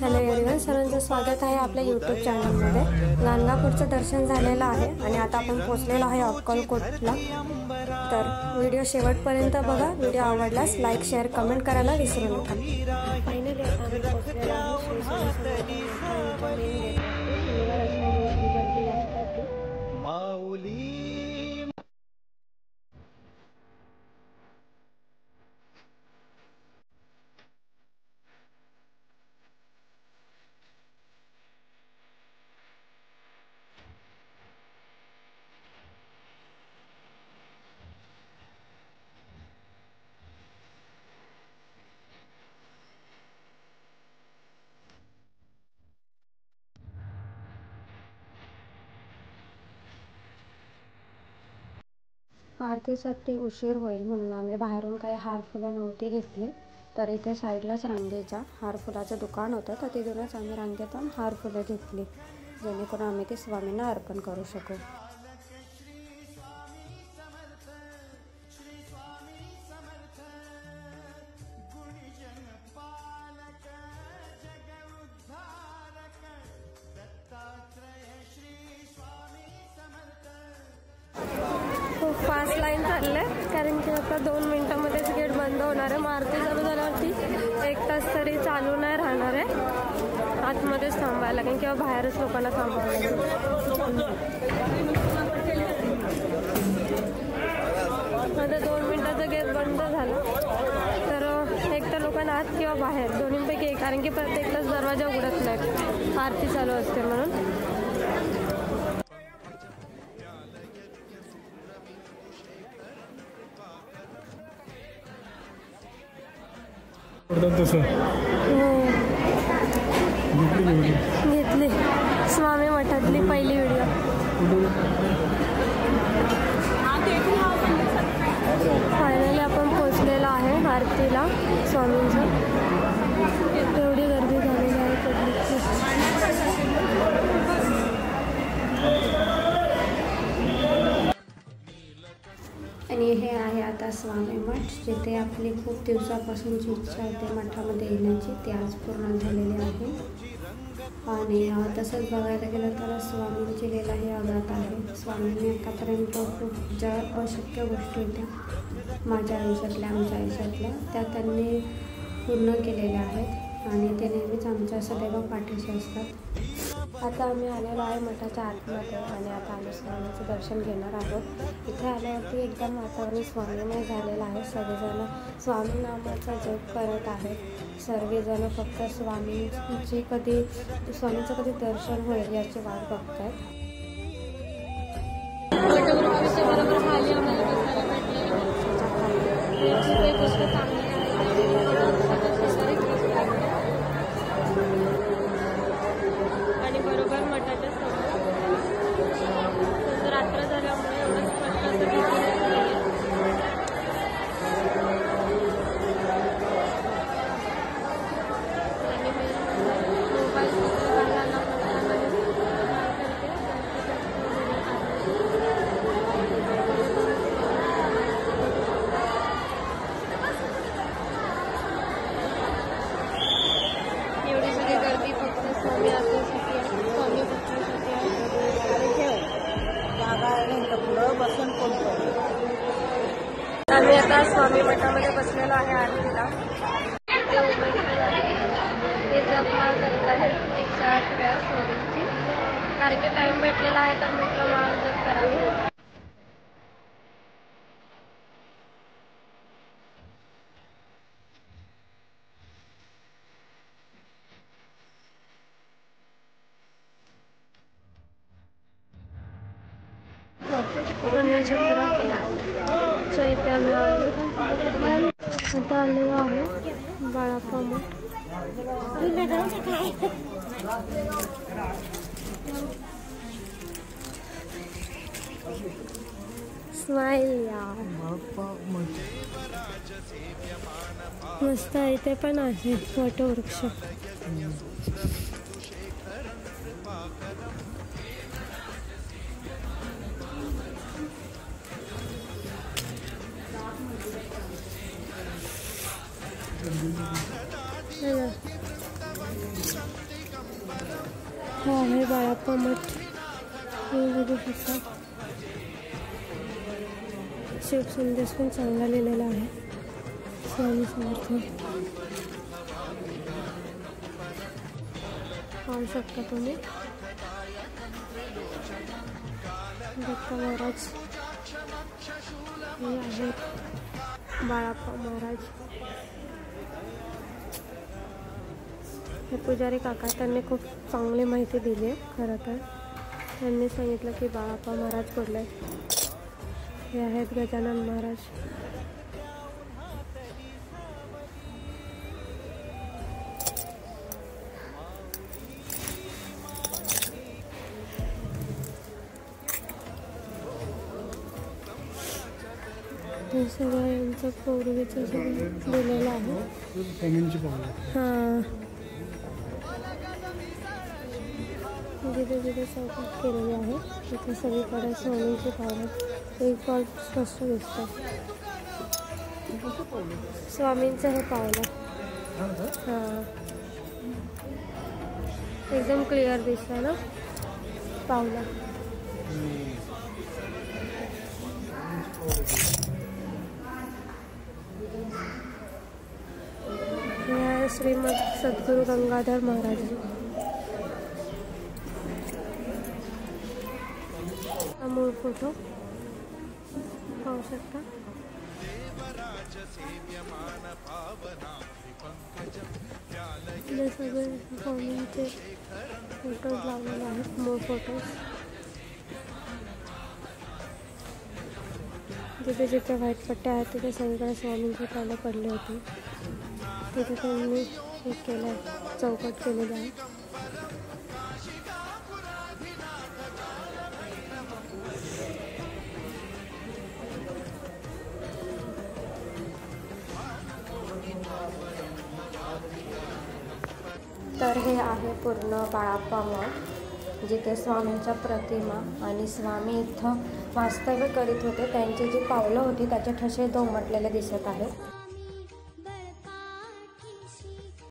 Hello everyone, सर्वांचं स्वागत आहे आपल्या यूट्यूब चॅनलमध्ये। गाणगापूरचं दर्शन झालेलं आहे आणि आता आपण पोहोचलेलो आहे अक्कलकोटला। तर व्हिडिओ शेवटपर्यंत बघा। व्हिडिओ आवडल्यास लाईक शेअर कमेंट करायला विसरू नका। फायनली आता आम्ही पोहोचलेलो आहे श्री स्वामी समर्थ मठांच्या मेन गेटवरती। रस्त्याने गर्दी जास्त होती। आरतीसाठी उशीर होईल म्हणून आम्ही बाहेरून काही हार फुलं नव्हती घेतली। तर इथे साईडलाच रांगेच्या हार फुलाचं दुकान होतं, तर तिथूनच आम्ही रांगेतून हार फुलं घेतली, जेणेकरून आम्ही ती स्वामींना अर्पण करू शकू। फास्ट लाईन चाललंय, कारण की आता 2 मिनिटांमध्येच गेट बंद होणार आहे। आरती चालू झाल्यावरती 1 तास तरी चालू नाही राहणार आहे। आतमध्येच थांबायला लागेल किंवा बाहेरच लोकांना थांबावं लागेल। आता 2 मिनिटाचं गेट बंद झालं तर एक तर लोकांना आत किंवा बाहेर दोन्हीपैकी एक, कारण की प्रत्येकलाच दरवाजा उघडत नाही आरती चालू असते म्हणून। घेतली स्वामी मठातली पहिली व्हिडिओ। फायनली आपण पोहोचलेलो आहे आरतीला स्वामींचं। एवढी गर्दी झालेली आहे पब्लिकची। आणि हे आहे आता स्वामी मठ, जिथे आपली खूप दिवसापासूनची इच्छा होती मठामध्ये येण्याची, ती आज पूर्ण झालेली आहे। आणि तसंच बघायला गेलं तर स्वामींची लीला ही अगाध आहे। स्वामींनी आतापर्यंत खूप ज्या अशक्य गोष्टी होत्या माझ्या आयुष्यातल्या, आमच्या आयुष्यातल्या, त्या त्यांनी पूर्ण केलेल्या आहेत आणि ते नेहमीच आमच्या सदैव पाठीशी असतात। आता आम्ही आलेलो आहे मठाच्या आतमध्ये आणि आता आम्ही स्वामींचं दर्शन घेणार आहोत। इथे आल्यावरती एकदम वातावरण स्वामीमय झालेलं आहे। सगळेजण स्वामी नामाचा जप करत आहेत। सर्वजण फक्त स्वामींचं कधी दर्शन होईल याची वाट बघत आहेत। आणि बरोबर मठाच्या समोर रात्र झाल्यामुळे एवढं स्पष्ट असं दिसत नाहीये। आम्ही आता स्वामी मठामध्ये बसलेलो आहे आरतीला। ते जपमाळ करत आहेत 108 वेळा स्वामींची, कारण की टाइम भेटलेला आहे तर म्हटलं माळ जप करावी। इथे आम्ही आता आलेलो आहे बाळाप्पा मठ। स्माइल यार, मस्त। इथे पण आहे वटवृक्ष। हा आहे बाळाप्पा मठ. बघू शकता शिव संदेश पण चांगला लिहिलेला आहे. स्वामी समर्थ पाहू शकता तुम्ही. दत्त महाराज हे आहेत. बाळाप्पा महाराज हे पुजारी काका, त्यांनी खूप चांगली माहिती दिली आहे. खरं तर त्यांनी सांगितलं की बाळाप्पा महाराज कुठले. हे आहेत गजानन महाराज. हे सगळं यांचं पूर्वीचं सगळं दिलेलं आहे. हां, जिथे जिथे चौकात केलेली आहे तिथे सगळीकडे स्वामींची पावलं एक कॉल स्पष्ट दिसतं. स्वामींचं हे पावलं हां, एकदम क्लिअर दिसतं ना पावलं. हे श्रीमद सद्गुरू गंगाधर महाराज. मूळ फोटो पाहू शकता. हे सगळे स्वामींचे फोटोज लावलेले आहेत. मूळ फोटोज जिथे जिथे व्हाईट पट्ट्या आहेत तिथे सगळीकडे स्वामींचे पावलं पडले होते. तिथे त्यांनी हे केलं आहे, चौकट केलेलं आहे. तर हे आहे पूर्ण बाळाप्पा मठ, जिथे स्वामींच्या प्रतिमा आणि स्वामी इथं वास्तव्य करीत होते. त्यांची जी पावलं होती त्याचे ठसे उमटलेले दिसत आहेत.